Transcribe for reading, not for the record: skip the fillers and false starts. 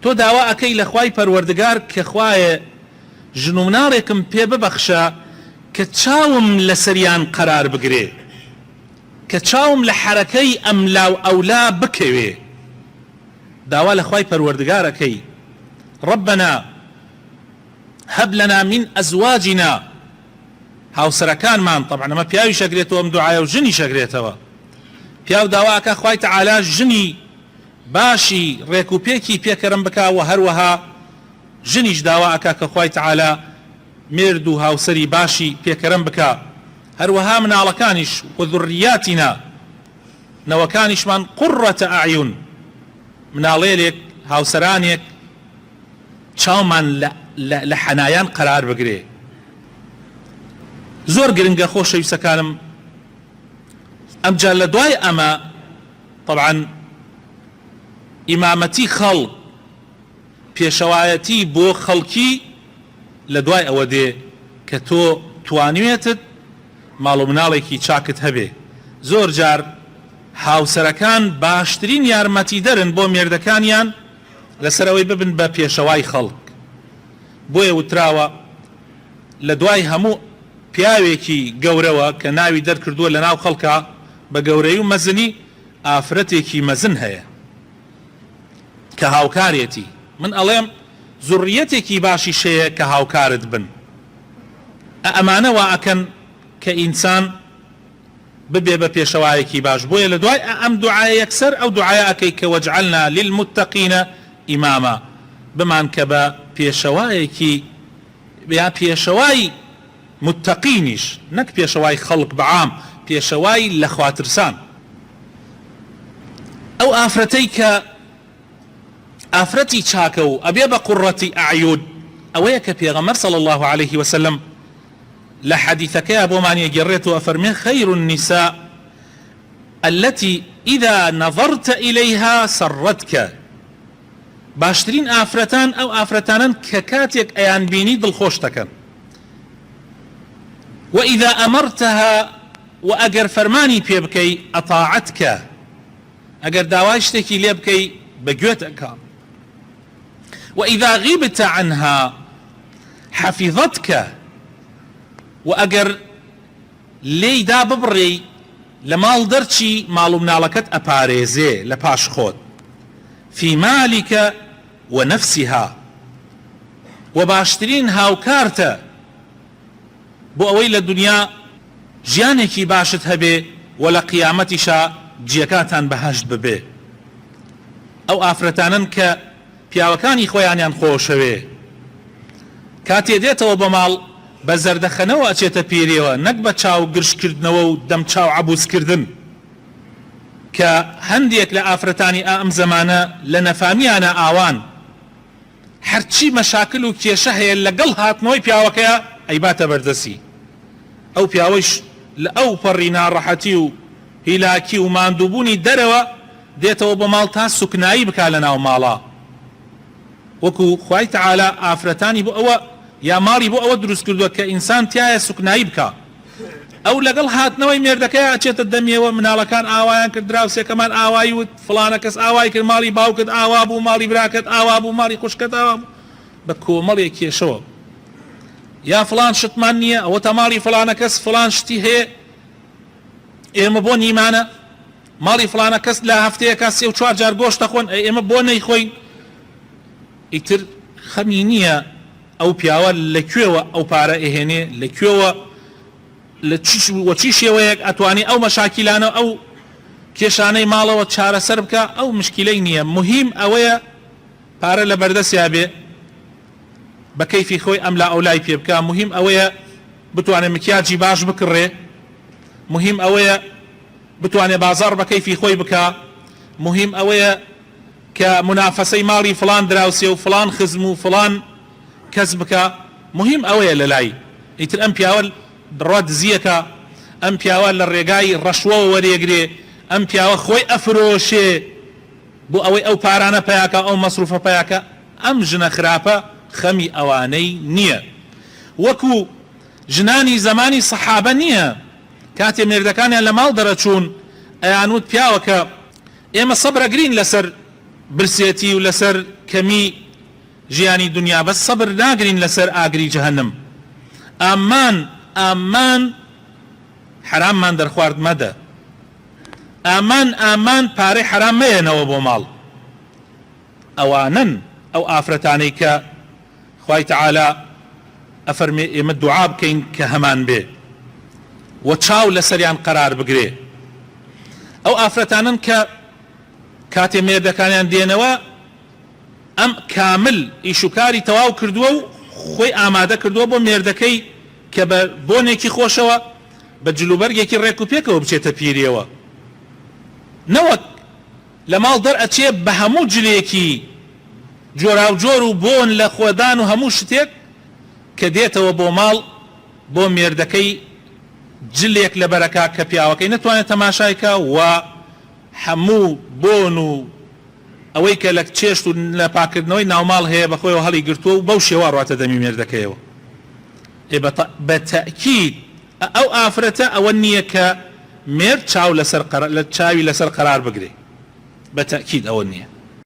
تۆ داوا ئەەکەی لە خوای پەروەردگار کە خوایە ژن و مناڵێکم پێ ببەخشە کە چاوم لە سەریان قەرار بگرێ، کە چاوم لە حەرەکەی ئەم لاو ئەولا بکەوێ. داوا لە خوای پەروەردگارەکەی ربنا هب لنا من أزواجنا هاوسەرەکانمان طبعا ئەمە پیاوی شەگرێتەوە ئەم دوعایە و ژنی شەگرێتەوە. پیاو داواکە خوای تەعالا ژنی باشی ڕێک و پێکی پێکەرم بکا و هەروەها ژنیش داواکە کە خوای تەعالا مرد و هاوسەری باشی پێکەرم بکا، هەروەها مناڵەکانیش و ذڕیاتینا نەوەکانیشمان قڕەتە ئەعیون مناڵێک هاوسەرانێک چاومان لە حەنایان قەرار بگرێ. زۆر گرنگە خۆشەویستەکانم ئەمجا لە دوای ئەمە طبعا ئیمامەتی خەڵق پێشەوایەتی بۆ خەڵکی لە دوای ئەوە دێ کە تۆ توانوێتت ماڵ و مناڵێکی چاکت هەبێ. زۆر جار هاوسەرەکان باشترین یارمەتی دەرن بۆ مێردەکانیان لەسەرەوەی ببن بە پێشەوای خەڵک. بۆیە وتراوە لە دوای هەموو پیاوێکی گەورەوە کە ناوی دەرکردووە لە ناو خەڵکە بە گەورەی و مەزنی ئافرەتێکی مەزن هەیە کە هاوکارێتی. من ئەڵێم زوڕیەتێکی باشی شەیە کە هاوکارت بن. ئەمانە وا ئەکەن کە ئینسان ببێ بە پێشەوایەکی باش. بۆیە لە دوای ئەم دوعایە یەکسەر ئەو دوعایە ئەکەی کە وەجعلنا للمتقینە ئیماما، بمان کە بە پێشەوایەکی یا پێشەوای متقینیش نەک پێشەوای خەڵک بەعام، پێشەوای لە خواترسان. ئەو ئافرەتەی کە ئافرەتی چاکە و ئەبێ بە قوڕەتی ئەعیون ئەوەیە کە پێغەمبەر صلی الله عليه وسلم لە حەدیثەکەیە بۆمان یەگەڕێتەوە فەرمێ خەیر النساء التي إذا نظرت إليها سرتك. باشترین ئافرەتان ئەو ئافرەتانن کە کاتێک ئەیان بینی دڵخۆش دەکەن. وإذا أمرتها وأجر فرماني بيبكي أطاعتك، أجر داواشتك ليبكي بجوتك. وإذا غبت عنها حفظتك، وأجر لي دا ببري لمال درتشي مالو منالكت أباريزي لباش خود في مالك ونفسها. وباشترين هاوكارتا بۆ ئەوەی لە دنیا ژیانێکی باشت هەبێ و لە قیامەتیشا جیەکاتان بەهەشت ببێ. ئەو ئافرەتانن کە پیاوەکانی خۆیانیان خۆشەوێ کاتێ دێتەوە بە ماڵ بە زەردەخەنەوە ئەچێتە پیرەوە، نەک بە چاو گرشکردنەوە و دەم چاو عەبوسکردن کە هەندێک لە ئافرەتانی ئەم زەمانە لە نەفامیانە ئاوان هەرچی مەشاکل و کێشە هەیە لەگەڵ هاتنەوەی پیاوەکەیە ئەیباتە بەردەسی. ئەو پیاوەش لە ئەو پەڕی ناڕەحەتی و هیلاکی و ماندووبوونی دەرەوە دێتەوە بە ماڵ تا سوکنایی بکا لە ناو ماڵە. وەکو خوای تەعالا ئافرەتانی بۆ ئەوە یا ماڵی بۆ ئەوە دروست کردووە کە ئینسان تایە سوکنایی بکا. ئەو لەگەڵ هاتنەوەی مێردەکەیە ئەچێتە دەمیەوە مناڵەکان ئاوایان کرد، دراوسێکەمان ئاوایی وت، فڵانە کەس ئاوای کرد، ماڵی باوکت ئاوا بوو، ماڵی براکەت ئاوا بوو، ماڵی خوشکت ئاوا بوو، بە کۆمەڵێک کێشەوە. یا فلان شتمان نییە ئەوە تەماڵی فلانە کەس فلان شتی هەیە ئێمە بۆ نیمانە، ماڵی فلانە کەس لە هەفتەیەکە 3-4 جار گۆشت دەخۆن ئێمە بۆ نەیخۆین. ئیتر خەمی نییە ئەو پیاوە لەکوێوە ئەو پارە ئەهێنێ، لەکوێوە لە چی شێوەیەک ئەتوانی ئەو مەشاکیلانە ئەو کێشانەی ماڵەوە چارەسەر بکە. ئەو مشکلەی نییە، مهم ئەوەیە پارە لە بەردەستیا بێ بە کەیفی خۆی ئەم لا ئەولای پێ بکە. مهم ئەوەیە بتوانێت مکیاجی باش بکڕێ، مهم ئەوەیە بتوانێت بازار بە کەیفی خۆی بکە، مهم ئەوەیە کە منافەسەی ماڵی فلان دراوسێ و فلان خزم و فلان کەس بکە. مهم ئەوەیە لە لای ئیتر ئەم پیاوە ڕەت زیەکە، ئەم پیاوە لە ڕێگای ڕەشوەوە وەرێگرێ، ئەم پیاوە خۆی ئەفرۆشێ بۆ ئەوەی ئەو پارانە پەیاکە، ئەو مەسروفە پەیاکە. ئەم ژنە خراپە خەمی ئەوانەی نییە. وەکو ژنانی زمانی سەحابە نییە کاتێ مێردەکانیان لە ماڵ دەرەچوون ئەیانوت پیاوەکە ئێمە سەبرەگرین لەسەر برسێتی و لەسەر کەمی ژیانی دنیا بەس سەبر ناگرین لەسەر ئاگری جەهەنم ئامان حراممان دەرخوارد مەدە ئامان پارەی حرام مەیەنەوە بۆ ماڵ ئەوانن ئەو ئافرەتانەی کە خوای تەعالا ئەفەرمێ ئێمە دوعا بکەین کە هەمان بێ و چاو لەسەریان قەرار بگرێ ئەو ئافرەتانن کە کاتێ مێردەکانیان دێنەوە ئەم کامل ئیشوکاری تەواو کردووە و خۆی ئامادە کردووە بۆ مێردەکەی کە بە بۆنێکی خۆشەوە بە جلوبەرگێکی ڕێک و پێکەوە بچێتە پیریەوە نەوەک لە ماڵ دەرئەچێ بە هەموو جلێکی جۆراوجۆر و بۆن لە خۆدان و هەموو شتێک کە دێتەوە بۆ ماڵ بۆ مێردەکەی جلێک لە بەرەکە کە پیاوەکەی نەتوانێت تەماشایکە و هەموو بۆن و ئەوەی کە لە چێشت و لە پاکردنەوەی ناوماڵ هەیە بەخۆیەوە هەڵی گرتووە و بەو شێوە ڕاتە دەمی مێردەکەیەوە بەتەئکید ئەو ئافرەتە ئەوە نییە کە مێرد چاوی لەسەر قەرار بگرێ بەتەئکید ئەوە نییە